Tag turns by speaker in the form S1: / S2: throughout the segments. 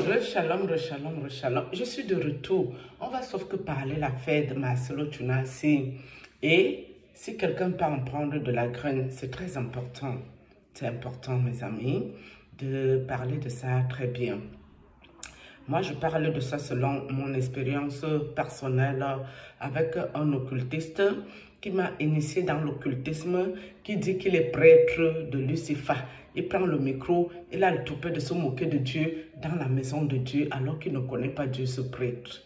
S1: Shalom, shalom, shalom. Je suis de retour. On va sauf que parler la fête de Marcelo Tunasi. Et si quelqu'un peut en prendre de la graine, c'est très important. C'est important, mes amis, de parler de ça très bien. Moi, je parle de ça selon mon expérience personnelle avec un occultiste qui m'a initié dans l'occultisme, qui dit qu'il est prêtre de Lucifer. Il prend le micro, il a le toupet de se moquer de Dieu dans la maison de Dieu alors qu'il ne connaît pas Dieu, ce prêtre.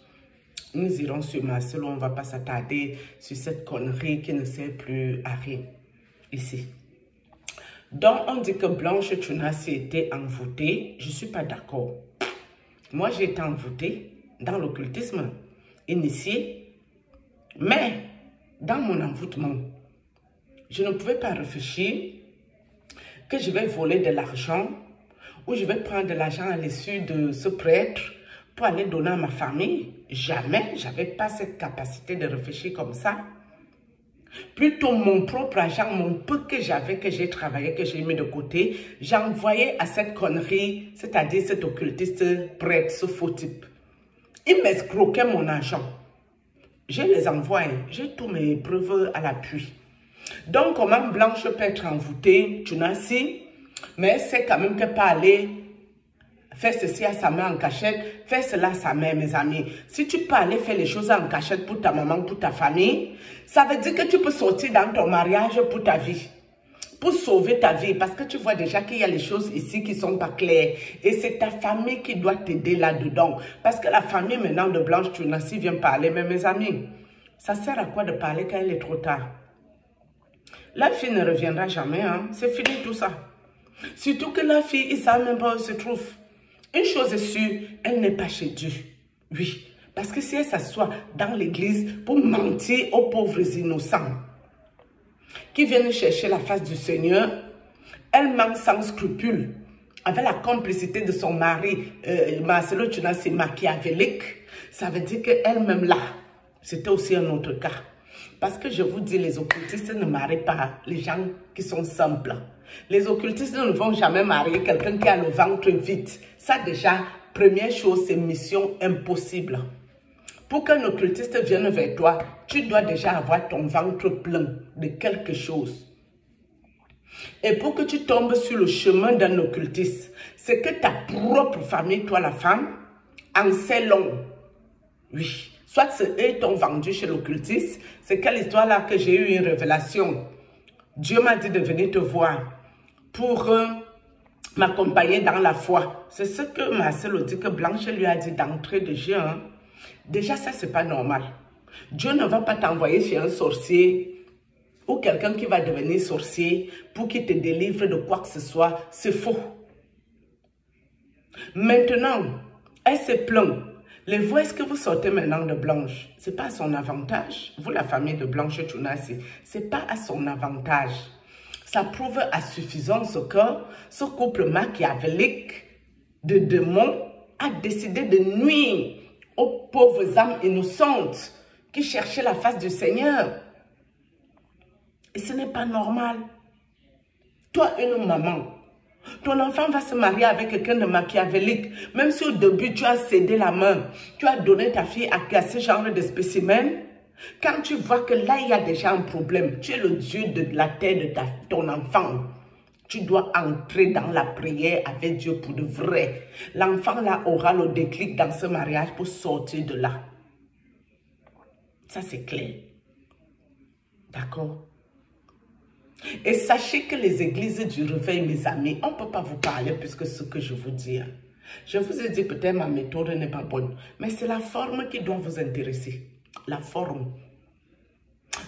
S1: Nous irons sur Marcelo, on ne va pas s'attarder sur cette connerie qui ne sert plus à rien ici. Donc, on dit que Blanche Tunasi était envoûtée. Je ne suis pas d'accord. Moi, j'ai été envoûtée dans l'occultisme, initiée, mais dans mon envoûtement, je ne pouvais pas réfléchir que je vais voler de l'argent ou je vais prendre de l'argent à l'issue de ce prêtre pour aller donner à ma famille. Jamais, je n'avais pas cette capacité de réfléchir comme ça. Plutôt mon propre argent, mon peu que j'avais, que j'ai travaillé, que j'ai mis de côté, j'envoyais à cette connerie, c'est-à-dire cet occultiste prêtre, ce faux type. Il m'escroquait mon argent. Je les envoie, j'ai tous mes preuves à l'appui. Donc, comment Blanche peut être envoûtée, Tunasi, mais c'est quand même qu'elle peut aller faire ceci à sa mère en cachette, faire cela à sa mère, mes amis. Si tu peux aller faire les choses en cachette pour ta maman, pour ta famille, ça veut dire que tu peux sortir dans ton mariage pour ta vie, pour sauver ta vie, parce que tu vois déjà qu'il y a les choses ici qui ne sont pas claires. Et c'est ta famille qui doit t'aider là-dedans. Parce que la famille maintenant de Blanche Tunasi vient parler, mais mes amis, ça sert à quoi de parler quand il est trop tard? La fille ne reviendra jamais, hein? C'est fini tout ça. Surtout que la fille, ils ne savent même pas où elle se trouve. Une chose est sûre, elle n'est pas chez Dieu. Oui, parce que si elle s'assoit dans l'église pour mentir aux pauvres innocents qui viennent chercher la face du Seigneur, elle ment sans scrupule, avec la complicité de son mari, Marcelo Tunasi, machiavélique. Ça veut dire qu'elle-même là, c'était aussi un autre cas. Parce que je vous dis, les occultistes ne marient pas les gens qui sont simples. Les occultistes ne vont jamais marier quelqu'un qui a le ventre vide. Ça déjà, première chose, c'est mission impossible. Pour qu'un occultiste vienne vers toi, tu dois déjà avoir ton ventre plein de quelque chose. Et pour que tu tombes sur le chemin d'un occultiste, c'est que ta propre famille, toi la femme, en sait long. Oui. Soit eux t'ont vendu chez l'occultiste. C'est quelle histoire là que j'ai eu une révélation. Dieu m'a dit de venir te voir pour m'accompagner dans la foi. C'est ce que Marcelo dit que Blanche lui a dit d'entrée de jeu. Hein. Déjà ça c'est pas normal. Dieu ne va pas t'envoyer chez un sorcier ou quelqu'un qui va devenir sorcier pour qu'il te délivre de quoi que ce soit. C'est faux. Maintenant, elle se plaint. Les voix que vous sortez maintenant de Blanche, ce n'est pas à son avantage. Vous, la famille de Blanche Tunasi, ce n'est pas à son avantage. Ça prouve à suffisance que ce couple machiavélique de démons a décidé de nuire aux pauvres âmes innocentes qui cherchaient la face du Seigneur. Et ce n'est pas normal. Toi, une maman, ton enfant va se marier avec quelqu'un de machiavélique. Même si au début tu as cédé la main, tu as donné ta fille à ce genre de spécimen. Quand tu vois que là il y a déjà un problème, tu es le Dieu de la terre de ton enfant. Tu dois entrer dans la prière avec Dieu pour de vrai. L'enfant là aura le déclic dans ce mariage pour sortir de là. Ça c'est clair. D'accord? Et sachez que les églises du réveil, mes amis, on ne peut pas vous parler plus que ce que je vous dis. Je vous ai dit peut-être ma méthode n'est pas bonne, mais c'est la forme qui doit vous intéresser. La forme.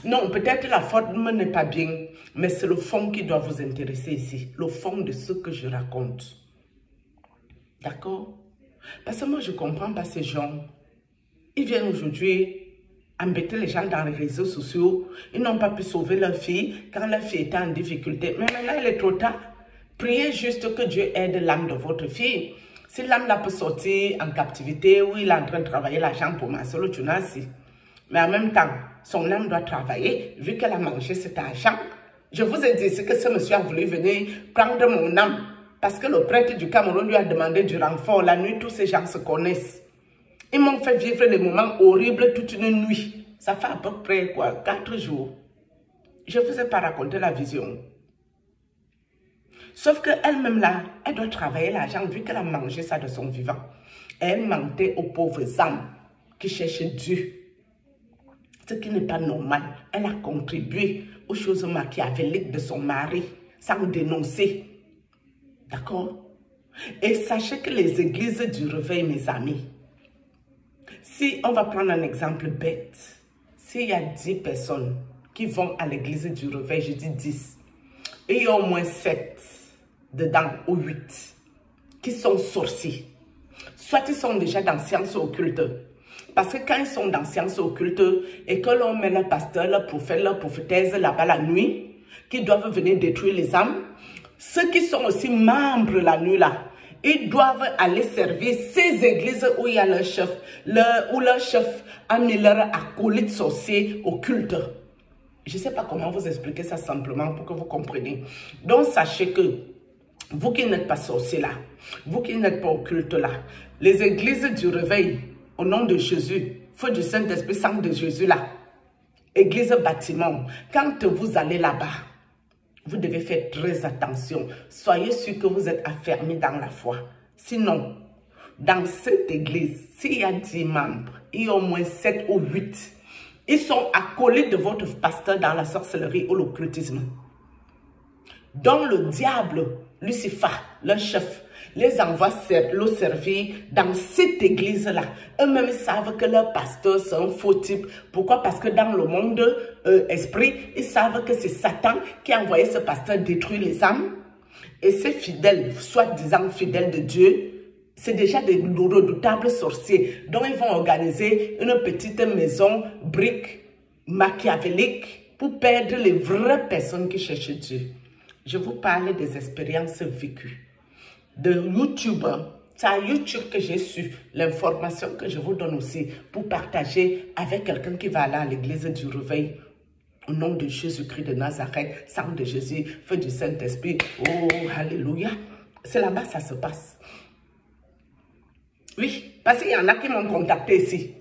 S1: Non, peut-être la forme n'est pas bien, mais c'est le fond qui doit vous intéresser ici. Le fond de ce que je raconte. D'accord? Parce que moi, je ne comprends pas ces gens. Ils viennent aujourd'hui embêter les gens dans les réseaux sociaux. Ils n'ont pas pu sauver leur fille quand leur fille était en difficulté. Mais maintenant, il est trop tard. Priez juste que Dieu aide l'âme de votre fille. Si l'âme là peut sortir en captivité ou il est en train de travailler l'argent pour Marcelo Tunasi. Mais en même temps, son âme doit travailler vu qu'elle a mangé cet argent. Je vous ai dit que ce monsieur a voulu venir prendre mon âme. parce que le prêtre du Cameroun lui a demandé du renfort. La nuit, tous ces gens se connaissent. Ils m'ont fait vivre des moments horribles toute une nuit. Ça fait à peu près quoi, 4 jours. Je ne vous ai pas raconté la vision. Sauf qu'elle-même là, elle doit travailler l'argent vu qu'elle a mangé ça de son vivant. Et elle mentait aux pauvres âmes qui cherchaient Dieu. Ce qui n'est pas normal. Elle a contribué aux choses machiavéliques de son mari sans dénoncer. D'accord? Et sachez que les églises du réveil, mes amis, si on va prendre un exemple bête, s'il y a 10 personnes qui vont à l'église du réveil, je dis 10, et il y a au moins 7 dedans ou 8 qui sont sorciers. Soit ils sont déjà dans sciences occultes. Parce que quand ils sont dans sciences occultes et que l'on met le pasteur, le prophète, la prophétesse là-bas la nuit, qui doivent venir détruire les âmes, ceux qui sont aussi membres la nuit là, ils doivent aller servir ces églises où il y a leur chef, où leur chef a mis leur acolyte sorcier occulte. Je ne sais pas comment vous expliquer ça simplement pour que vous compreniez. Donc sachez que vous qui n'êtes pas sorciers là, vous qui n'êtes pas occulte là, les églises du réveil, au nom de Jésus, feu du Saint-Esprit, sang de Jésus là, église bâtiment, quand vous allez là-bas, vous devez faire très attention. Soyez sûr que vous êtes affermis dans la foi. Sinon, dans cette église, s'il y a 10 membres, il y a au moins 7 ou 8. Ils sont acolytes de votre pasteur dans la sorcellerie ou l'occultisme. Donc le diable, Lucifer, leur chef, les envoie le servir dans cette église-là. Eux-mêmes savent que leur pasteur, c'est un faux type. Pourquoi? Parce que dans le monde esprit, ils savent que c'est Satan qui a envoyé ce pasteur détruire les âmes. Et ces fidèles, soi-disant fidèles de Dieu, c'est déjà des redoutables sorciers. Donc ils vont organiser une petite maison brique machiavélique pour perdre les vraies personnes qui cherchent Dieu. Je vous parle des expériences vécues. De YouTube, c'est à YouTube que j'ai su l'information que je vous donne aussi pour partager avec quelqu'un qui va aller à l'église du réveil. Au nom de Jésus-Christ de Nazareth, sang de Jésus, feu du Saint-Esprit. Oh, alléluia. C'est là-bas ça se passe. Oui, parce qu'il y en a qui m'ont contacté ici,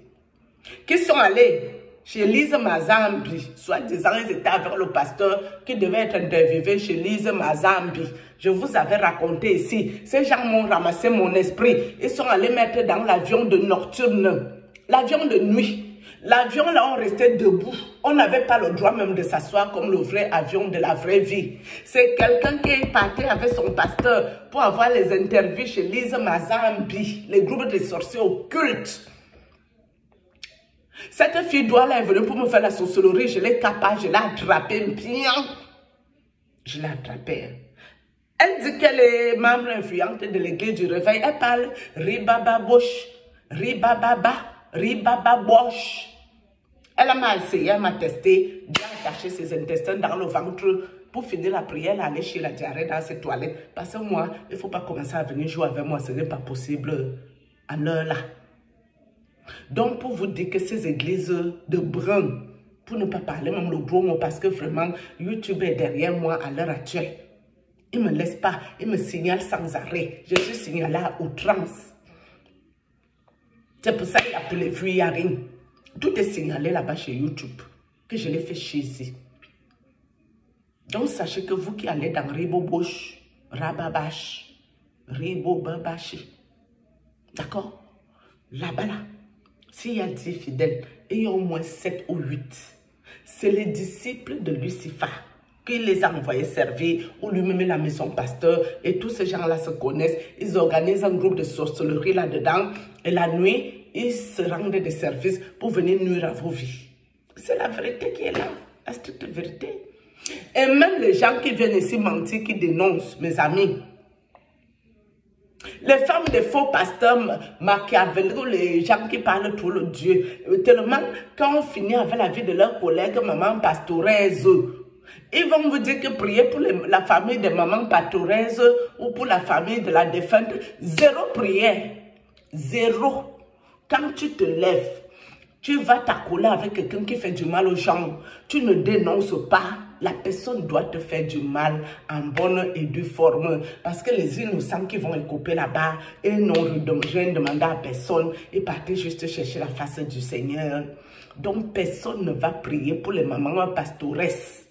S1: qui sont allés chez Lise Mazambi, soit-disant ils étaient avec le pasteur qui devait être interviewé chez Lise Mazambi. Je vous avais raconté ici, ces gens m'ont ramassé mon esprit. Ils sont allés mettre dans l'avion de nocturne, l'avion de nuit. L'avion là, on restait debout. On n'avait pas le droit même de s'asseoir comme le vrai avion de la vraie vie. C'est quelqu'un qui est parti avec son pasteur pour avoir les interviews chez Lise Mazambi, les groupes de sorciers occultes. Cette fille doit là est venue pour me faire la sorcellerie. Je l'ai capable, je l'ai attrapée bien. Je l'ai attrapée. Elle dit qu'elle est membre influente de l'église du réveil. Elle parle ribababosh, ribababa, ribababosh. Elle m'a essayé, elle m'a testé, j'ai attaché ses intestins dans le ventre pour finir la prière, elle allait chez la diarrhée dans ses toilettes. Parce que moi, il ne faut pas commencer à venir jouer avec moi, ce n'est pas possible à l'heure là. Donc, pour vous dire que ces églises de brun, pour ne pas parler même le gros mot, parce que vraiment, YouTube est derrière moi à l'heure actuelle. Il ne me laisse pas, il me signale sans arrêt. Je suis signalée à outrance. C'est pour ça qu'il y a pour les vues, il n'y a rien. Tout est signalé là-bas chez YouTube, que je l'ai fait chez ici. Donc, sachez que vous qui allez dans Ribobosh, Rababash, Ribobabashi, d'accord? Là-bas, là. S'il y a 10 fidèles, et il y a au moins 7 ou 8, c'est les disciples de Lucifer qui les a envoyés servir, ou lui-même il a mis son pasteur, et tous ces gens-là se connaissent. Ils organisent un groupe de sorcellerie là-dedans, et la nuit, ils se rendent des services pour venir nuire à vos vies. C'est la vérité qui est là, la stricte vérité. Et même les gens qui viennent ici mentir, qui dénoncent, mes amis, les femmes des faux pasteurs machiavéliques, les gens qui parlent tout le Dieu, tellement quand on finit avec la vie de leur collègue maman pastoreuse, ils vont vous dire que prier pour la famille de maman pastoreuse ou pour la famille de la défunte, zéro prière, zéro. Quand tu te lèves, tu vas t'accoler avec quelqu'un qui fait du mal aux gens, tu ne dénonces pas, la personne doit te faire du mal en bonne et due forme. Parce que les innocents qui vont écoper là-bas, ils n'ont rien demandé à personne et partent juste chercher la face du Seigneur. Donc, personne ne va prier pour les mamans pastoresses.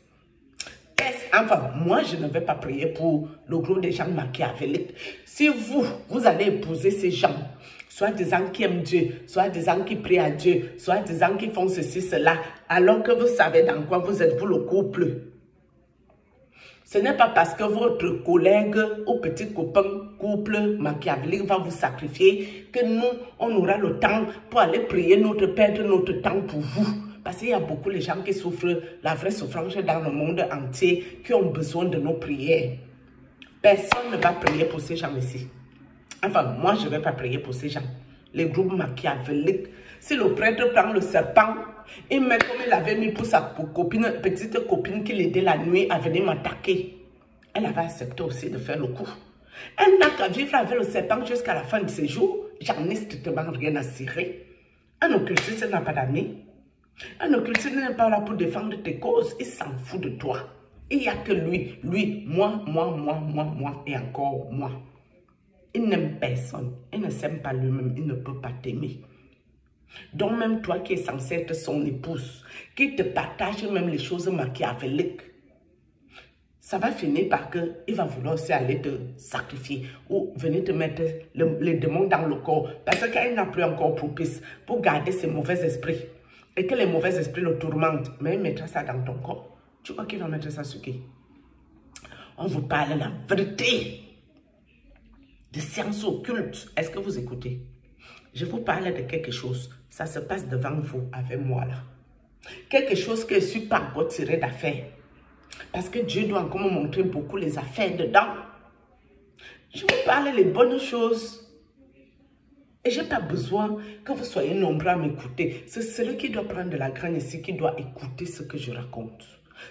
S1: Enfin, moi, je ne vais pas prier pour le groupe des gens machiavéliques. Si vous allez épouser ces gens, soit des gens qui aiment Dieu, soit des gens qui prient à Dieu, soit des gens qui font ceci, cela, alors que vous savez dans quoi vous êtes, vous le couple. Ce n'est pas parce que votre collègue ou petit copain couple machiavélique va vous sacrifier que nous, on aura le temps pour aller prier, perdre notre temps pour vous. Parce qu'il y a beaucoup de gens qui souffrent, la vraie souffrance dans le monde entier, qui ont besoin de nos prières. Personne ne va prier pour ces gens ici. Enfin, moi, je ne vais pas prier pour ces gens. Les groupes machiavéliques. Si le prêtre prend le serpent et met comme il avait mis pour sa petite copine qui l'aidait la nuit à venir m'attaquer, elle avait accepté aussi de faire le coup. Elle n'a qu'à vivre avec le serpent jusqu'à la fin de ses jours. J'en ai strictement rien à cirer. Un occultiste n'a pas d'amis. Un occultiste n'est pas là pour défendre tes causes. Il s'en fout de toi. Il n'y a que lui, moi et encore moi. Il n'aime personne. Il ne s'aime pas lui-même. Il ne peut pas t'aimer. Donc même toi qui es censé être son épouse, qui te partage même les choses machiavéliques, ça va finir par qu'il va vouloir aussi aller te sacrifier ou venir te mettre les démons dans le corps. Parce qu'il n'a plus encore propice pour garder ses mauvais esprits. Et que les mauvais esprits le tourmentent. Mais il mettra ça dans ton corps. Tu crois qu'il va mettre ça sur qui? On vous parle la vérité. De sciences occultes. Est-ce que vous écoutez? Je vous parle de quelque chose. Ça se passe devant vous, avec moi là. Quelque chose que je ne suis pas encore tiré d'affaire. Parce que Dieu doit encore me montrer beaucoup les affaires dedans. Je vous parle les bonnes choses. Et je n'ai pas besoin que vous soyez nombreux à m'écouter. C'est celui qui doit prendre de la graine ici qui doit écouter ce que je raconte.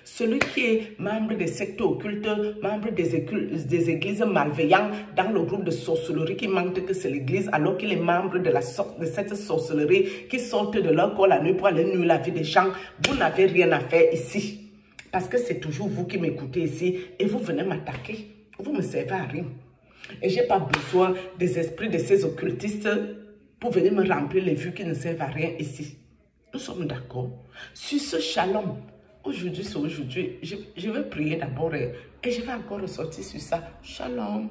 S1: Celui qui est membre des sectes occultes, membre des églises malveillantes, dans le groupe de sorcellerie qui mentent que c'est l'église, alors qu'il est membre de cette sorcellerie qui sortent de leur corps la nuit pour aller nuire la vie des gens, vous n'avez rien à faire ici. Parce que c'est toujours vous qui m'écoutez ici et vous venez m'attaquer. Vous ne me servez à rien. Et je n'ai pas besoin des esprits de ces occultistes pour venir me remplir les vues qui ne servent à rien ici. Nous sommes d'accord. Sur ce shalom, aujourd'hui, je vais prier d'abord et je vais encore ressortir sur ça. Shalom.